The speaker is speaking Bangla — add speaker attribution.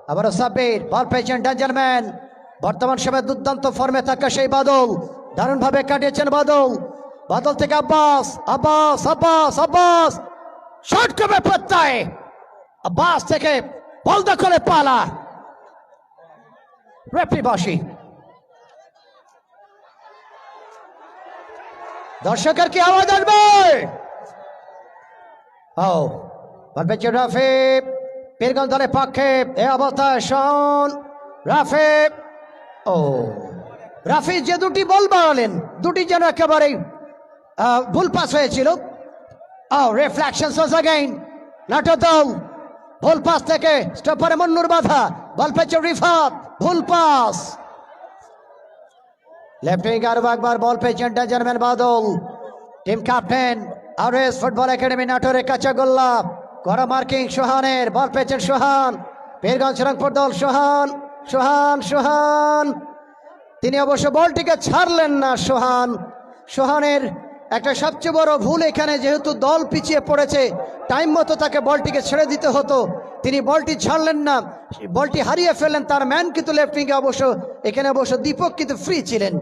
Speaker 1: আবারও সাব্বির, বল পেয়েছেন ডেঞ্জারম্যান। বর্তমান সময়ে দুর্দান্ত ফর্মে থাকা সেই বাদল, দারুণভাবে কাটিয়েছেন বাদল। বাদল থেকে আব্বাস, আব্বাস আব্বাস আব্বাস শট করবে প্রত্যয়। আব্বাস থেকে বল দখলে পালা। রেফারি বাঁশি। দর্শকের কি আওয়াজ আসবে? ও বল পেয়েছেন রাফি, পীরগঞ্জ দলের পক্ষে এ অবস্থায় শোন রাফি। ও রাফি যে দুটি বল বাড়ালেন, দুটি যেন একেবারেই ভুল পাস হয়েছিল। ও রিফ্লেকশন অ্যাগেইন নাটো দল। ভুল পাস থেকে স্টপারে মন্নুর বাধা, বল পেয়েছে রিফাত, ভুল পাস। লেফট উইং আরো একবার বল পেয়েছেন dangerman Badal, team captain RS football academy নাটোরের কাঁচা গোল্লা। করা মার্কিং সোহানের, বল পেয়েছেন সোহান, পীরগঞ্জ রংপুর দল। সোহান সোহান সোহান তিনি অবশ্য বলটিকে ছাড়লেন না। সোহানের একটা সবচেয়ে বড় ভুল এখানে, যেহেতু দল পিছিয়ে পড়েছে, টাইম মতো তাকে বলটিকে ছেড়ে দিতে হতো, তিনি বলটি ছাড়লেন না, বলটি হারিয়ে ফেললেন। তার ম্যান কিন্তু লেফট উইংয়ে অবশ্য, এখানে অবশ্য দীপক কিন্তু ফ্রি ছিলেন।